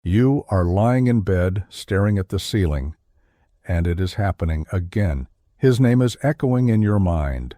You are lying in bed, staring at the ceiling, and it is happening again. His name is echoing in your mind.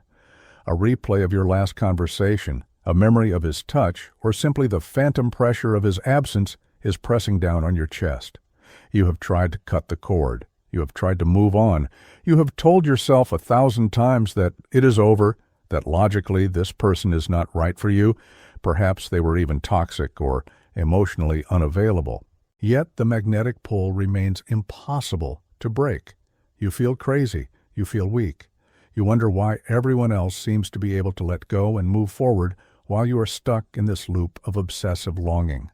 A replay of your last conversation, a memory of his touch, or simply the phantom pressure of his absence is pressing down on your chest. You have tried to cut the cord. You have tried to move on. You have told yourself 1,000 times that it is over, that logically this person is not right for you. Perhaps they were even toxic or emotionally unavailable. Yet the magnetic pull remains impossible to break. You feel crazy. You feel weak. You wonder why everyone else seems to be able to let go and move forward while you are stuck in this loop of obsessive longing.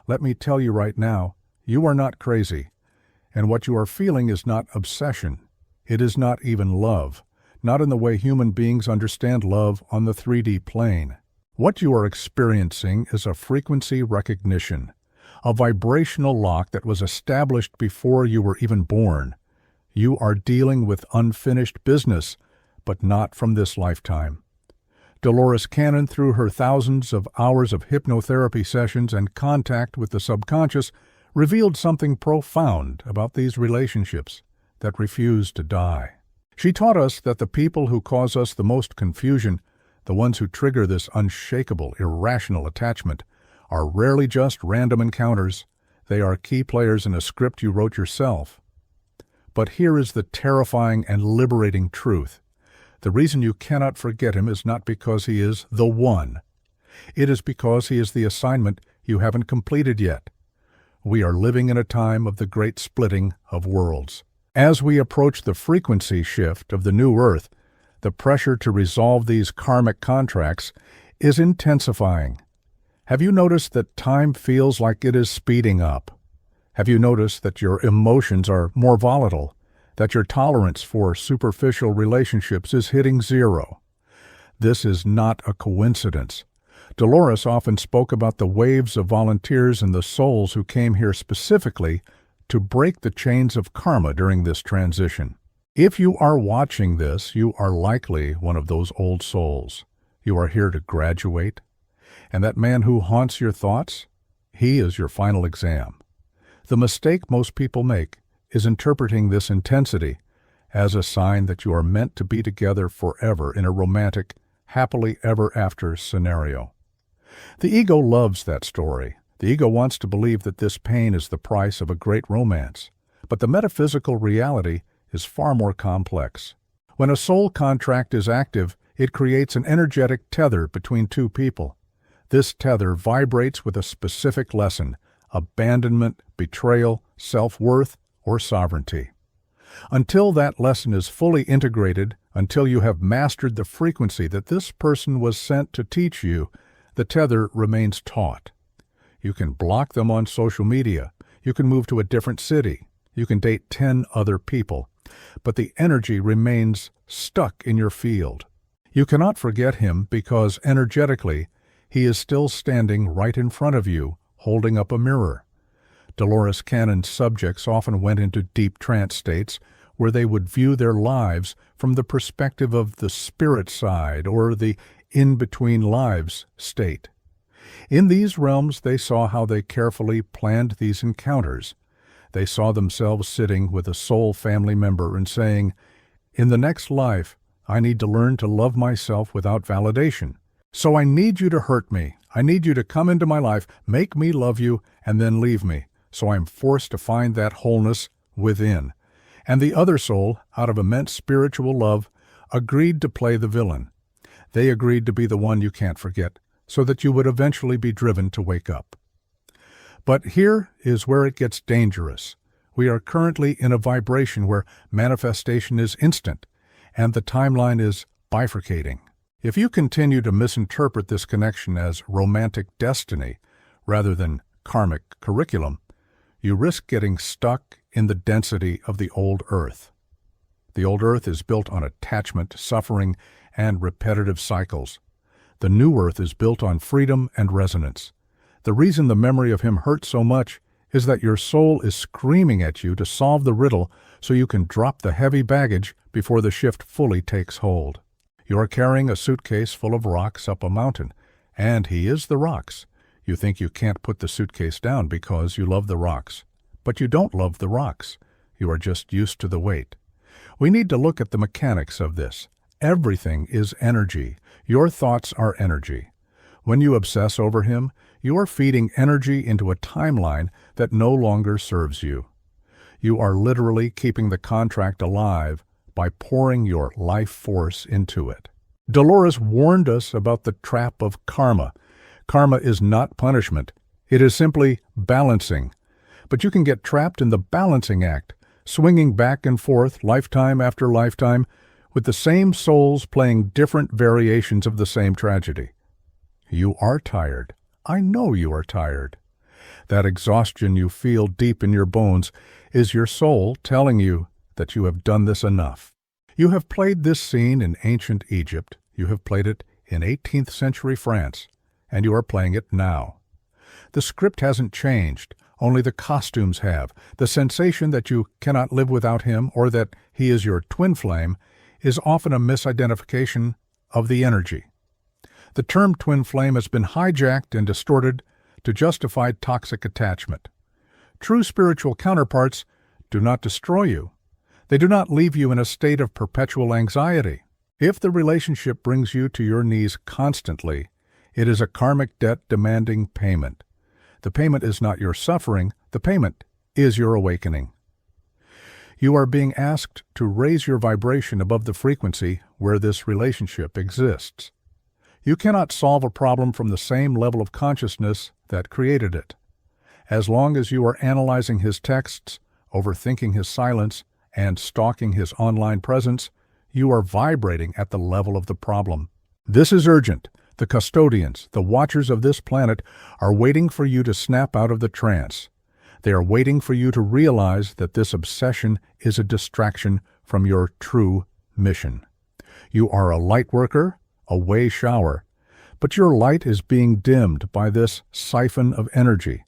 Let me tell you right now, you are not crazy. And what you are feeling is not obsession. It is not even love, not in the way human beings understand love on the 3D plane. What you are experiencing is a frequency recognition, a vibrational lock that was established before you were even born. You are dealing with unfinished business, but not from this lifetime. Dolores Cannon, through her thousands of hours of hypnotherapy sessions and contact with the subconscious, revealed something profound about these relationships that refuse to die. She taught us that the people who cause us the most confusion, the ones who trigger this unshakable, irrational attachment, are rarely just random encounters. They are key players in a script you wrote yourself. But here is the terrifying and liberating truth. The reason you cannot forget him is not because he is the one. It is because he is the assignment you haven't completed yet. We are living in a time of the great splitting of worlds. As we approach the frequency shift of the new Earth, the pressure to resolve these karmic contracts is intensifying. Have you noticed that time feels like it is speeding up? Have you noticed that your emotions are more volatile, that your tolerance for superficial relationships is hitting zero? This is not a coincidence. Dolores often spoke about the waves of volunteers and the souls who came here specifically to break the chains of karma during this transition. If you are watching this, you are likely one of those old souls. You are here to graduate. And that man who haunts your thoughts, he is your final exam. The mistake most people make is interpreting this intensity as a sign that you are meant to be together forever in a romantic, happily ever after scenario. The ego loves that story. The ego wants to believe that this pain is the price of a great romance. But the metaphysical reality is far more complex. When a soul contract is active, it creates an energetic tether between two people. This tether vibrates with a specific lesson: abandonment, betrayal, self-worth, or sovereignty. Until that lesson is fully integrated, until you have mastered the frequency that this person was sent to teach you, the tether remains taut. You can block them on social media. You can move to a different city. You can date 10 other people. But the energy remains stuck in your field. You cannot forget him because energetically, he is still standing right in front of you, holding up a mirror. Dolores Cannon's subjects often went into deep trance states where they would view their lives from the perspective of the spirit side or the in-between lives state. In these realms, they saw how they carefully planned these encounters. They saw themselves sitting with a soul family member and saying, "In the next life, I need to learn to love myself without validation. So I need you to hurt me. I need you to come into my life, make me love you, and then leave me. So I'm forced to find that wholeness within." And the other soul, out of immense spiritual love, agreed to play the villain. They agreed to be the one you can't forget, so that you would eventually be driven to wake up. But here is where it gets dangerous. We are currently in a vibration where manifestation is instant, and the timeline is bifurcating. If you continue to misinterpret this connection as romantic destiny rather than karmic curriculum, you risk getting stuck in the density of the old earth. The old earth is built on attachment, suffering, and repetitive cycles. The new earth is built on freedom and resonance. The reason the memory of him hurts so much is that your soul is screaming at you to solve the riddle so you can drop the heavy baggage before the shift fully takes hold. You are carrying a suitcase full of rocks up a mountain, and he is the rocks. You think you can't put the suitcase down because you love the rocks. But you don't love the rocks. You are just used to the weight. We need to look at the mechanics of this. Everything is energy. Your thoughts are energy. When you obsess over him, you are feeding energy into a timeline that no longer serves you. You are literally keeping the contract alive by pouring your life force into it. Dolores warned us about the trap of karma. Karma is not punishment. It is simply balancing. But you can get trapped in the balancing act, swinging back and forth lifetime after lifetime, with the same souls playing different variations of the same tragedy. You are tired. I know you are tired. That exhaustion you feel deep in your bones is your soul telling you that you have done this enough. You have played this scene in ancient Egypt. You have played it in 18th century France, and you are playing it now. The script hasn't changed. Only the costumes have. The sensation that you cannot live without him or that he is your twin flame is often a misidentification of the energy. The term twin flame has been hijacked and distorted to justify toxic attachment. True spiritual counterparts do not destroy you. They do not leave you in a state of perpetual anxiety. If the relationship brings you to your knees constantly, it is a karmic debt demanding payment. The payment is not your suffering, the payment is your awakening. You are being asked to raise your vibration above the frequency where this relationship exists. You cannot solve a problem from the same level of consciousness that created it. As long as you are analyzing his texts, overthinking his silence, and stalking his online presence, you are vibrating at the level of the problem. This is urgent. The custodians, the watchers of this planet, are waiting for you to snap out of the trance. They are waiting for you to realize that this obsession is a distraction from your true mission. You are a light worker, a way shower, but your light is being dimmed by this siphon of energy.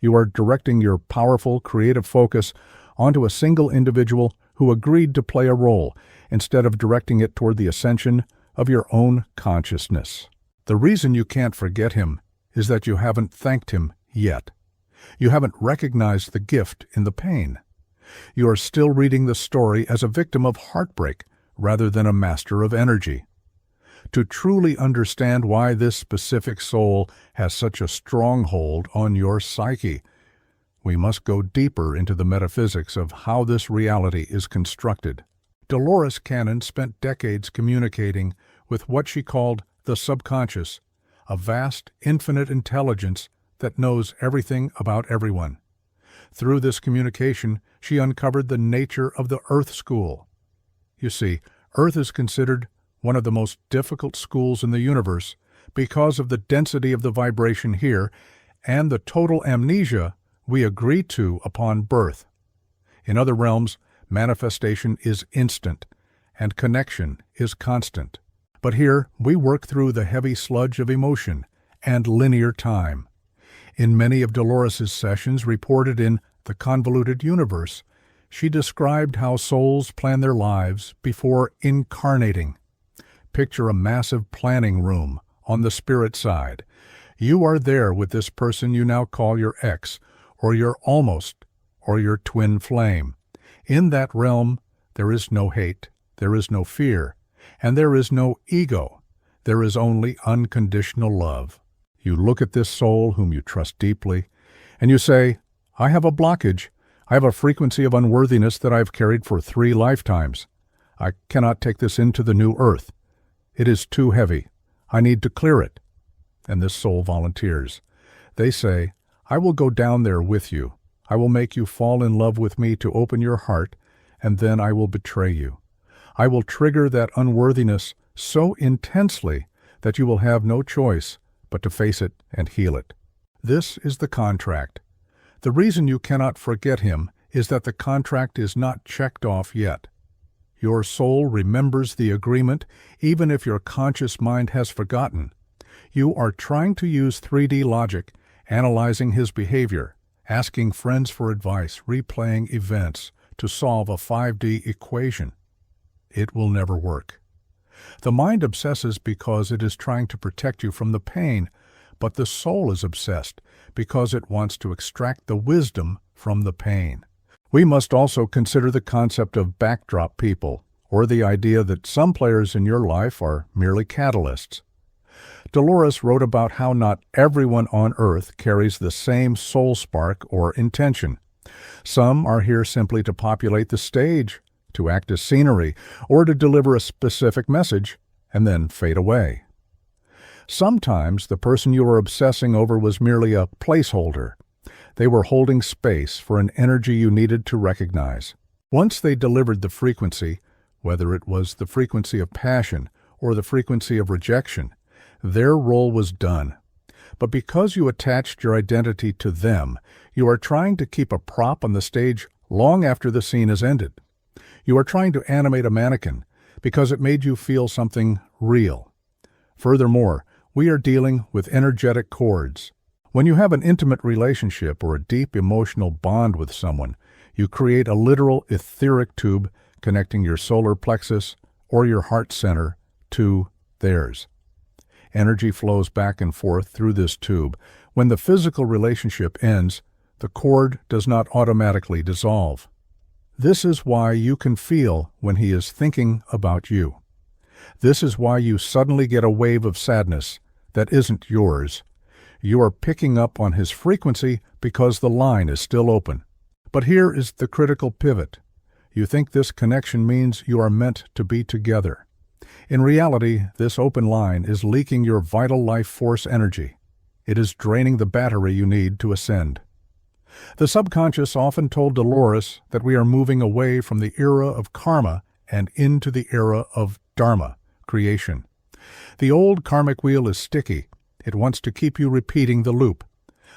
You are directing your powerful, creative focus onto a single individual who agreed to play a role, instead of directing it toward the ascension of your own consciousness. The reason you can't forget him is that you haven't thanked him yet. You haven't recognized the gift in the pain. You are still reading the story as a victim of heartbreak rather than a master of energy. To truly understand why this specific soul has such a stronghold on your psyche, we must go deeper into the metaphysics of how this reality is constructed. Dolores Cannon spent decades communicating with what she called the subconscious, a vast, infinite intelligence that knows everything about everyone. Through this communication, she uncovered the nature of the Earth School. You see, Earth is considered one of the most difficult schools in the universe because of the density of the vibration here and the total amnesia we agree to upon birth. In other realms, manifestation is instant and connection is constant. But here, we work through the heavy sludge of emotion and linear time. In many of Dolores' sessions reported in The Convoluted Universe, she described how souls plan their lives before incarnating. Picture a massive planning room on the spirit side. You are there with this person you now call your ex, or your almost, or your twin flame. In that realm, there is no hate, there is no fear, and there is no ego. There is only unconditional love. You look at this soul whom you trust deeply, and you say, I have a blockage. I have a frequency of unworthiness that I have carried for 3 lifetimes. I cannot take this into the new earth. It is too heavy. I need to clear it. And this soul volunteers. They say, I will go down there with you. I will make you fall in love with me to open your heart, and then I will betray you. I will trigger that unworthiness so intensely that you will have no choice but to face it and heal it. This is the contract. The reason you cannot forget him is that the contract is not checked off yet. Your soul remembers the agreement even if your conscious mind has forgotten. You are trying to use 3D logic, analyzing his behavior, asking friends for advice, replaying events to solve a 5D equation. It will never work. The mind obsesses because it is trying to protect you from the pain, but the soul is obsessed because it wants to extract the wisdom from the pain. We must also consider the concept of backdrop people, or the idea that some players in your life are merely catalysts. Dolores wrote about how not everyone on earth carries the same soul spark or intention. Some are here simply to populate the stage, to act as scenery, or to deliver a specific message, and then fade away. Sometimes the person you were obsessing over was merely a placeholder. They were holding space for an energy you needed to recognize. Once they delivered the frequency, whether it was the frequency of passion or the frequency of rejection, their role was done. But because you attached your identity to them, you are trying to keep a prop on the stage long after the scene has ended. You are trying to animate a mannequin because it made you feel something real. Furthermore, we are dealing with energetic cords. When you have an intimate relationship or a deep emotional bond with someone, you create a literal etheric tube connecting your solar plexus or your heart center to theirs. Energy flows back and forth through this tube. When the physical relationship ends, the cord does not automatically dissolve. This is why you can feel when he is thinking about you. This is why you suddenly get a wave of sadness that isn't yours. You are picking up on his frequency because the line is still open. But here is the critical pivot. You think this connection means you are meant to be together. In reality, this open line is leaking your vital life force energy. It is draining the battery you need to ascend. The subconscious often told Dolores that we are moving away from the era of karma and into the era of dharma, creation. The old karmic wheel is sticky. It wants to keep you repeating the loop.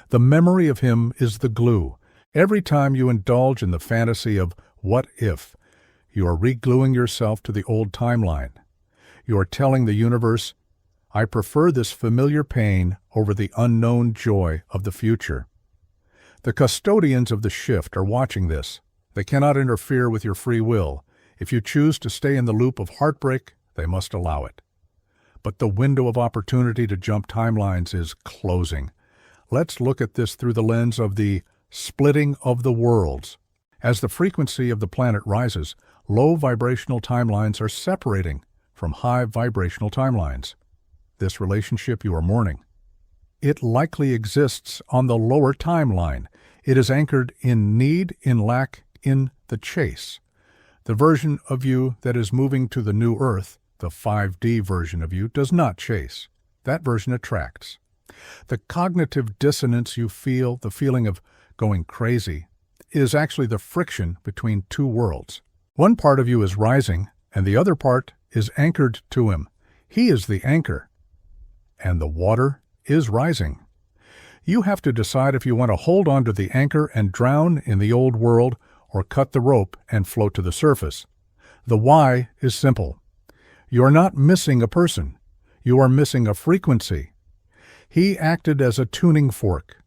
The memory of him is the glue. Every time you indulge in the fantasy of what if, you are re-gluing yourself to the old timeline. You are telling the universe, I prefer this familiar pain over the unknown joy of the future. The custodians of the shift are watching this. They cannot interfere with your free will. If you choose to stay in the loop of heartbreak, they must allow it. But the window of opportunity to jump timelines is closing. Let's look at this through the lens of the splitting of the worlds. As the frequency of the planet rises, low vibrational timelines are separating from high vibrational timelines. This relationship you are mourning. It likely exists on the lower timeline. It is anchored in need, in lack, in the chase. The version of you that is moving to the new earth, the 5D version of you, does not chase. That version attracts. The cognitive dissonance you feel, the feeling of going crazy, is actually the friction between two worlds. One part of you is rising, and the other part is anchored to him. He is the anchor, and the water is rising. You have to decide if you want to hold on to the anchor and drown in the old world or cut the rope and float to the surface. The why is simple. You are not missing a person. You are missing a frequency. He acted as a tuning fork.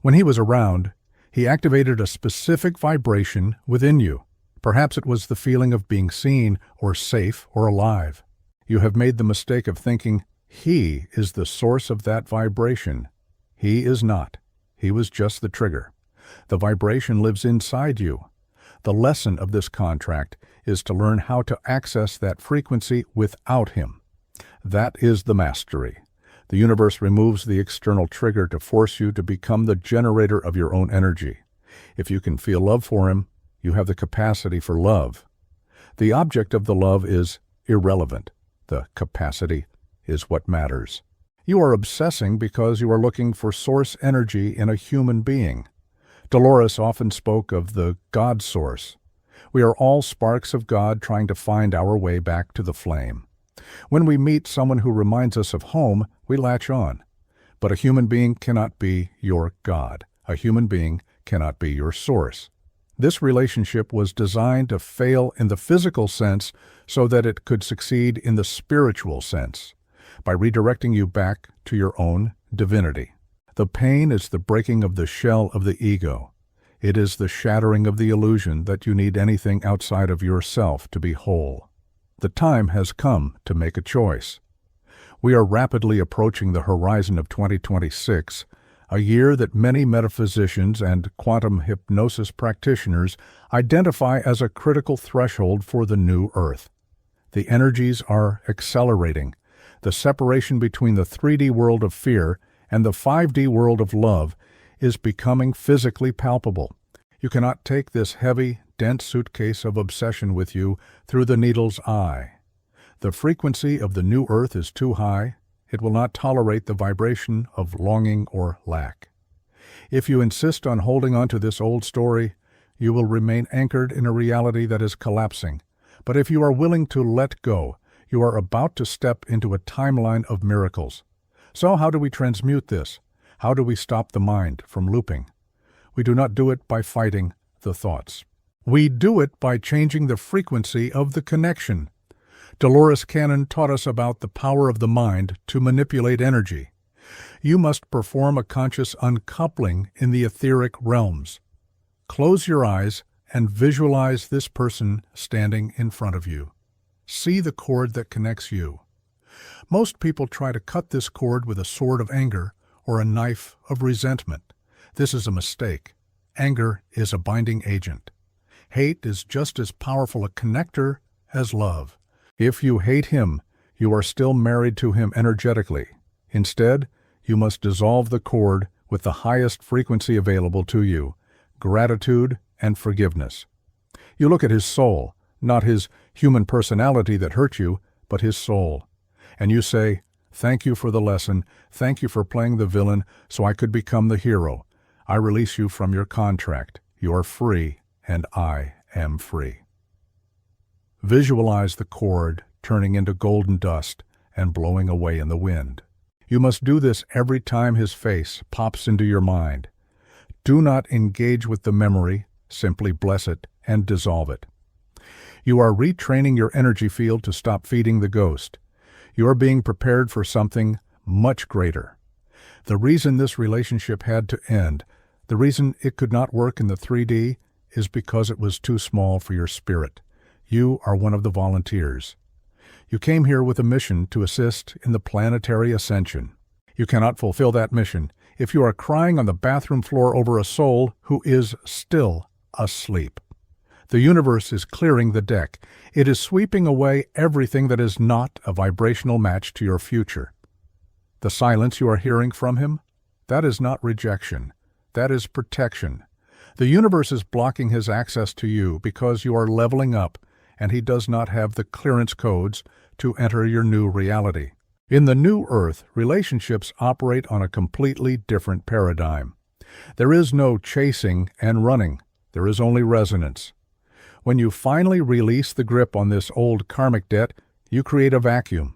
When he was around, he activated a specific vibration within you. Perhaps it was the feeling of being seen or safe or alive. You have made the mistake of thinking he is the source of that vibration. He is not. He was just the trigger. The vibration lives inside you. The lesson of this contract is to learn how to access that frequency without him. That is the mastery. The universe removes the external trigger to force you to become the generator of your own energy. If you can feel love for him, you have the capacity for love. The object of the love is irrelevant. The capacity is what matters. You are obsessing because you are looking for source energy in a human being. Dolores often spoke of the God source. We are all sparks of God trying to find our way back to the flame. When we meet someone who reminds us of home, we latch on. But a human being cannot be your God. A human being cannot be your source. This relationship was designed to fail in the physical sense so that it could succeed in the spiritual sense, by redirecting you back to your own divinity. The pain is the breaking of the shell of the ego. It is the shattering of the illusion that you need anything outside of yourself to be whole. The time has come to make a choice. We are rapidly approaching the horizon of 2026, a year that many metaphysicians and quantum hypnosis practitioners identify as a critical threshold for the new Earth. The energies are accelerating. The separation between the 3D world of fear and the 5D world of love is becoming physically palpable. You cannot take this heavy, dense suitcase of obsession with you through the needle's eye. The frequency of the new Earth is too high. It will not tolerate the vibration of longing or lack. If you insist on holding on to this old story, you will remain anchored in a reality that is collapsing. But if you are willing to let go, you are about to step into a timeline of miracles. So how do we transmute this? How do we stop the mind from looping? We do not do it by fighting the thoughts. We do it by changing the frequency of the connection. Dolores Cannon taught us about the power of the mind to manipulate energy. You must perform a conscious uncoupling in the etheric realms. Close your eyes and visualize this person standing in front of you. See the cord that connects you. Most people try to cut this cord with a sword of anger or a knife of resentment. This is a mistake. Anger is a binding agent. Hate is just as powerful a connector as love. If you hate him, you are still married to him energetically. Instead, you must dissolve the cord with the highest frequency available to you, gratitude and forgiveness. You look at his soul, not his human personality that hurt you, but his soul. And you say, "Thank you for the lesson. Thank you for playing the villain so I could become the hero. I release you from your contract. You are free, and I am free." Visualize the cord turning into golden dust and blowing away in the wind. You must do this every time his face pops into your mind. Do not engage with the memory, simply bless it and dissolve it. You are retraining your energy field to stop feeding the ghost. You are being prepared for something much greater. The reason this relationship had to end, the reason it could not work in the 3D, is because it was too small for your spirit. You are one of the volunteers. You came here with a mission to assist in the planetary ascension. You cannot fulfill that mission if you are crying on the bathroom floor over a soul who is still asleep. The universe is clearing the deck. It is sweeping away everything that is not a vibrational match to your future. The silence you are hearing from him, that is not rejection. That is protection. The universe is blocking his access to you because you are leveling up, and he does not have the clearance codes to enter your new reality. In the new Earth, relationships operate on a completely different paradigm. There is no chasing and running. There is only resonance. When you finally release the grip on this old karmic debt, you create a vacuum.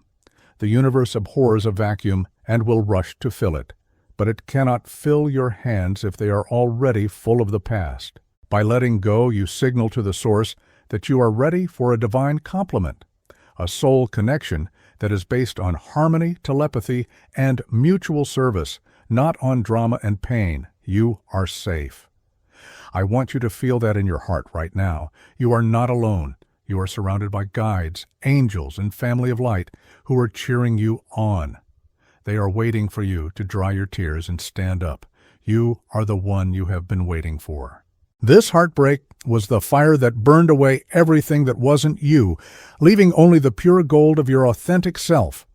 The universe abhors a vacuum and will rush to fill it, but it cannot fill your hands if they are already full of the past. By letting go, you signal to the source that you are ready for a divine complement, a soul connection that is based on harmony, telepathy, and mutual service, not on drama and pain. You are safe. I want you to feel that in your heart right now. You are not alone. You are surrounded by guides, angels, and family of light who are cheering you on. They are waiting for you to dry your tears and stand up. You are the one you have been waiting for. This heartbreak was the fire that burned away everything that wasn't you, leaving only the pure gold of your authentic self.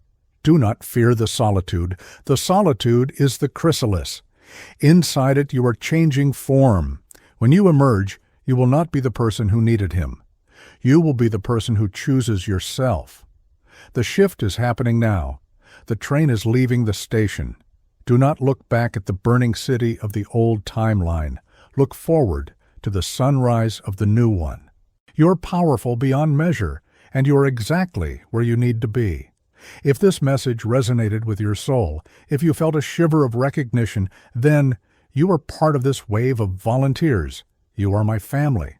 Do not fear the solitude. The solitude is the chrysalis. Inside it, you are changing form. When you emerge, you will not be the person who needed him. You will be the person who chooses yourself. The shift is happening now. The train is leaving the station. Do not look back at the burning city of the old timeline. Look forward to the sunrise of the new one. You're powerful beyond measure, and you're exactly where you need to be. If this message resonated with your soul, if you felt a shiver of recognition, then you are part of this wave of volunteers. You are my family.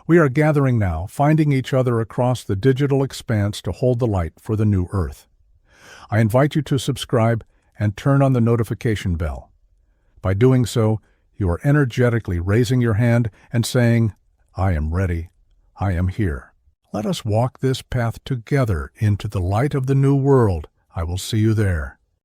We are gathering now, finding each other across the digital expanse to hold the light for the new Earth. I invite you to subscribe and turn on the notification bell. By doing so, you are energetically raising your hand and saying, "I am ready. I am here." Let us walk this path together into the light of the new world, I will see you there.